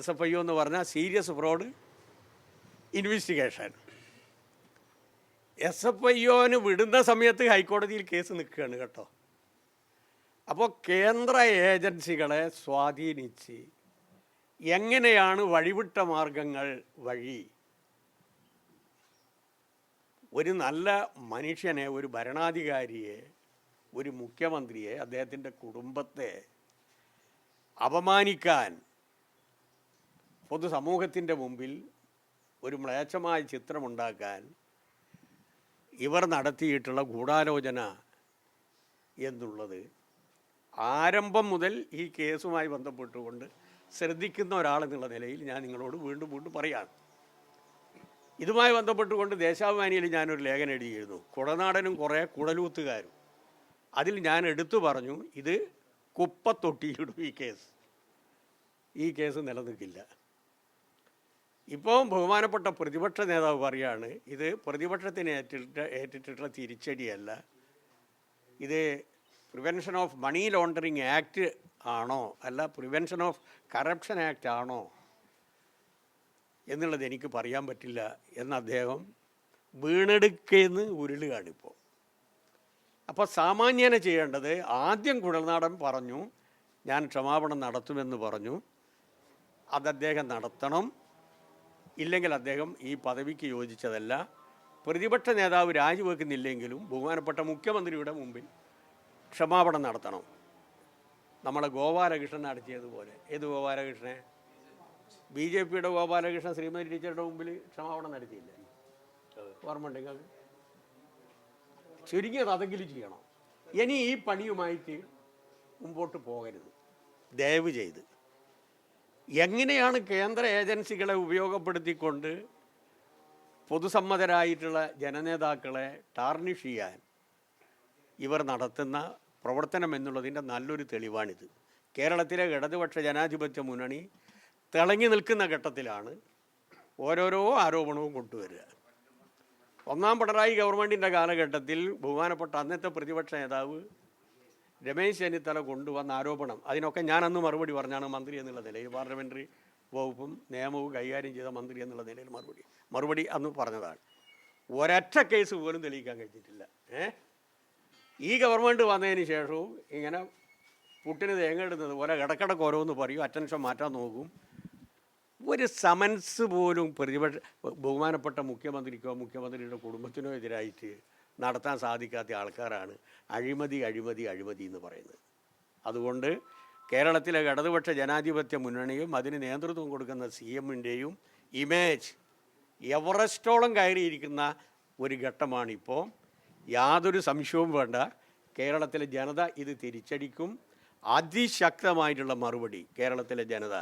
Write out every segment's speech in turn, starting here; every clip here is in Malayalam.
SFIO എന്ന് പറഞ്ഞാൽ സീരിയസ് ഫ്രോഡ് ഇൻവെസ്റ്റിഗേഷൻ. SFIOന് വിടുന്ന സമയത്ത് ഹൈക്കോടതിയിൽ കേസ് നിൽക്കുകയാണ് കേട്ടോ. അപ്പോൾ കേന്ദ്ര ഏജൻസികളെ സ്വാധീനിച്ച് എങ്ങനെയാണ് വഴിവിട്ട മാർഗങ്ങൾ വഴി ഒരു നല്ല മനുഷ്യനെ, ഒരു ഭരണാധികാരിയെ, ഒരു മുഖ്യമന്ത്രിയെ, അദ്ദേഹത്തിൻ്റെ കുടുംബത്തെ അപമാനിക്കാൻ പൊതുസമൂഹത്തിൻ്റെ മുമ്പിൽ ഒരു മ്ലേച്ഛമായ ചിത്രമുണ്ടാക്കാൻ ഇവർ നടത്തിയിട്ടുള്ള ഗൂഢാലോചന എന്നുള്ളത് ആരംഭം മുതൽ ഈ കേസുമായി ബന്ധപ്പെട്ടുകൊണ്ട് ശ്രദ്ധിക്കുന്ന ഒരാളെന്നുള്ള നിലയിൽ ഞാൻ നിങ്ങളോട് വീണ്ടും വീണ്ടും പറയാണ്. ഇതുമായി ബന്ധപ്പെട്ടുകൊണ്ട് ദേശാഭിമാനിയിൽ ഞാനൊരു ലേഖനം എഴുതിയിരുന്നു, കുടനാടനും കുറേ കുടലൂത്തുകാരും. അതിൽ ഞാൻ എടുത്തു പറഞ്ഞു, ഇത് കുപ്പത്തൊട്ടിയിടും ഈ കേസ് നിലനിൽക്കില്ല. ഇപ്പോൾ ബഹുമാനപ്പെട്ട പ്രതിപക്ഷ നേതാവ് പറയാണ്, ഇത് പ്രതിപക്ഷത്തിന് ഏറ്റിട്ടുള്ള തിരിച്ചടിയല്ല, ഇത് prevention of money laundering act ആണോ അല്ല പ്രിവെൻഷൻ ഓഫ് കറപ്ഷൻ ആക്ട് ആണോ എന്നുള്ളത് എനിക്ക് പറയാൻ പറ്റില്ല എന്ന് അദ്ദേഹം വീണെടുക്കെന്ന് ഉരുളുകയാണിപ്പോൾ. അപ്പോൾ സാമാന്യനെ ചെയ്യേണ്ടത്, ആദ്യം കുഴൽനാടൻ പറഞ്ഞു ഞാൻ ക്ഷമാപണം നടത്തുമെന്ന് പറഞ്ഞു, അത് അദ്ദേഹം നടത്തണം. ഇല്ലെങ്കിൽ അദ്ദേഹം ഈ പദവിക്ക് യോജിച്ചതല്ല. പ്രതിപക്ഷ നേതാവ് രാജിവെക്കുന്നില്ലെങ്കിലും ബഹുമാനപ്പെട്ട മുഖ്യമന്ത്രിയുടെ മുമ്പിൽ ക്ഷമാപണം നടത്തണം. നമ്മളെ ഗോപാലകൃഷ്ണൻ നടത്തിയതുപോലെ. ഏത് ഗോപാലകൃഷ്ണനെ? BJPയുടെ ഗോപാലകൃഷ്ണൻ ശ്രീമതി ടീച്ചറുടെ മുമ്പിൽ ക്ഷമാപണം നടത്തിയില്ല. ഓർമ്മ ഉണ്ടെങ്കിൽ ചുരുങ്ങിയത് അതെങ്കിലും ചെയ്യണം. ഇനി ഈ പണിയുമായിട്ട് മുമ്പോട്ട് പോകരുത് ദയവ് ചെയ്ത്. എങ്ങനെയാണ് കേന്ദ്ര ഏജൻസികളെ ഉപയോഗപ്പെടുത്തിക്കൊണ്ട് പൊതുസമ്മതരായിട്ടുള്ള ജനനേതാക്കളെ ടാർണിഷ് ചെയ്യാൻ ഇവർ നടത്തുന്ന പ്രവർത്തനം എന്നുള്ളതിൻ്റെ നല്ലൊരു തെളിവാണിത്. കേരളത്തിലെ ഇടതുപക്ഷ ജനാധിപത്യ മുന്നണി തിളങ്ങി നിൽക്കുന്ന ഘട്ടത്തിലാണ് ഓരോരോ ആരോപണവും കൊണ്ടുവരിക. ഒന്നാം പിണറായി ഗവൺമെൻറ്റിൻ്റെ കാലഘട്ടത്തിൽ ബഹുമാനപ്പെട്ട അന്നത്തെ പ്രതിപക്ഷ നേതാവ് രമേശ് ചെന്നിത്തല കൊണ്ടുവന്ന ആരോപണം, അതിനൊക്കെ ഞാൻ അന്ന് മറുപടി പറഞ്ഞാണ് മന്ത്രി എന്നുള്ള നിലയിൽ, പാർലമെൻ്ററി വകുപ്പും നിയമവും കൈകാര്യം ചെയ്ത മന്ത്രി എന്നുള്ള നിലയിൽ മറുപടി അന്ന് പറഞ്ഞതാണ്. ഒരൊറ്റ കേസ് പോലും തെളിയിക്കാൻ കഴിഞ്ഞിട്ടില്ല. ഈ ഗവൺമെൻറ് വന്നതിന് ശേഷവും ഇങ്ങനെ പുട്ടിന് തേങ്ങ ഇടുന്നത് പോലെ ഇടക്കിടക്ക് ഓരോന്ന് പറയും, അറ്റൻഷൻ മാറ്റാൻ നോക്കും. ഒരു സമൻസ് പോലും ബഹുമാനപ്പെട്ട മുഖ്യമന്ത്രിക്കോ മുഖ്യമന്ത്രിയുടെ കുടുംബത്തിനോ എതിരായിട്ട് നടത്താൻ സാധിക്കാത്ത ആൾക്കാരാണ് അഴിമതി എന്ന് പറയുന്നത്. അതുകൊണ്ട് കേരളത്തിലെ ഇടതുപക്ഷ ജനാധിപത്യ മുന്നണിയും അതിന് നേതൃത്വം കൊടുക്കുന്ന CMൻ്റെയും ഇമേജ് എവറസ്റ്റോളം കയറിയിരിക്കുന്ന ഒരു ഘട്ടമാണിപ്പോൾ. യാതൊരു സംശയവും വേണ്ട, കേരളത്തിലെ ജനത ഇത് തിരിച്ചടിക്കും. അതിശക്തമായിട്ടുള്ള മറുപടി കേരളത്തിലെ ജനത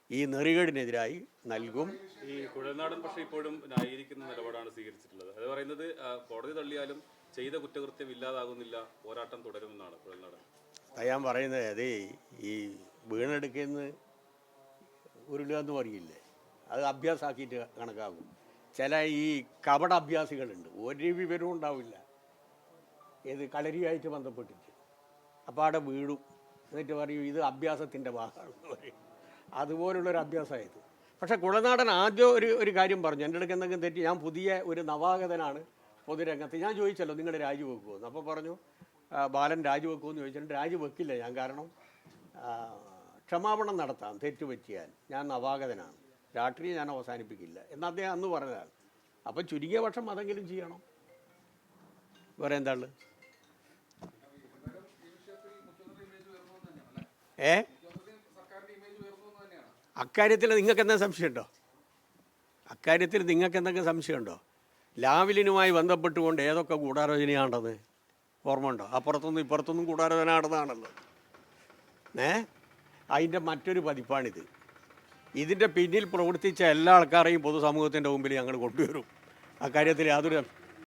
ഈ നെറികേടിനെതിരായി നൽകും. ഈ കുഴൽനാടൻ പക്ഷേ ഇപ്പോഴും ന്യായീകരിക്കുന്ന നിലപാടാണ് സ്വീകരിച്ചിട്ടുള്ളത്. അത് പറയുന്നത് കോടതി തള്ളിയാലും ചെയ്ത കുറ്റകൃത്യം ഇല്ലാതാകുന്നില്ല, പോരാട്ടം തുടരുമെന്നാണ് കുഴൽനാടൻ. ഞാൻ പറയുന്നത്, അതേ ഈ വീണെടുക്കുന്ന ഉരുളുക എന്ന് പറയില്ലേ, അത് അഭ്യാസമാക്കിയിട്ട് കണക്കാക്കും. ചില ഈ കപട അഭ്യാസികളുണ്ട്, ഒരു വിവരവും ഉണ്ടാവില്ല ഏത് കളരിയായിട്ട് ബന്ധപ്പെട്ടിട്ട്. അപ്പോൾ അവിടെ വീഴും, എന്നിട്ട് പറയും ഇത് അഭ്യാസത്തിൻ്റെ ഭാഗമാണെന്ന് പറയും. അതുപോലുള്ളൊരു അഭ്യാസമായത്. പക്ഷേ കുഴൽനാടൻ ആദ്യം ഒരു കാര്യം പറഞ്ഞു, എൻ്റെ അടുക്ക് എന്തെങ്കിലും തെറ്റി, ഞാൻ പുതിയ ഒരു നവാഗതനാണ് പൊതുരംഗത്ത്. ഞാൻ ചോദിച്ചല്ലോ നിങ്ങൾ രാജിവെക്കുമെന്ന്. അപ്പോൾ പറഞ്ഞു ബാലൻ രാജിവെക്കുമെന്ന് ചോദിച്ചിട്ട് രാജിവെക്കില്ല ഞാൻ, കാരണം ക്ഷമാപണം നടത്താം തെറ്റുപറ്റിയാൽ, ഞാൻ നവാഗതനാണ്, രാഷ്ട്രീയം ഞാൻ അവസാനിപ്പിക്കില്ല എന്ന് അദ്ദേഹം അന്ന് പറഞ്ഞതാണ്. അപ്പം ചുരുങ്ങിയ പക്ഷം അതെങ്കിലും ചെയ്യണം. വേറെ എന്താണ്? അക്കാര്യത്തിൽ നിങ്ങൾക്ക് എന്തെങ്കിലും സംശയമുണ്ടോ? ലാവ്ലിനുമായി ബന്ധപ്പെട്ടുകൊണ്ട് ഏതൊക്കെ ഗൂഢാലോചനയാണത് ഓർമ്മ ഉണ്ടോ? അപ്പുറത്തൊന്നും ഇപ്പുറത്തൊന്നും ഗൂഢാലോചന നടന്നതാണല്ലോ. അതിൻ്റെ മറ്റൊരു പതിപ്പാണിത്. ഇതിൻ്റെ പിന്നിൽ പ്രവർത്തിച്ച എല്ലാ ആൾക്കാരെയും പൊതുസമൂഹത്തിൻ്റെ മുമ്പിൽ ഞങ്ങൾ കൊണ്ടുവരും. അക്കാര്യത്തിൽ യാതൊരു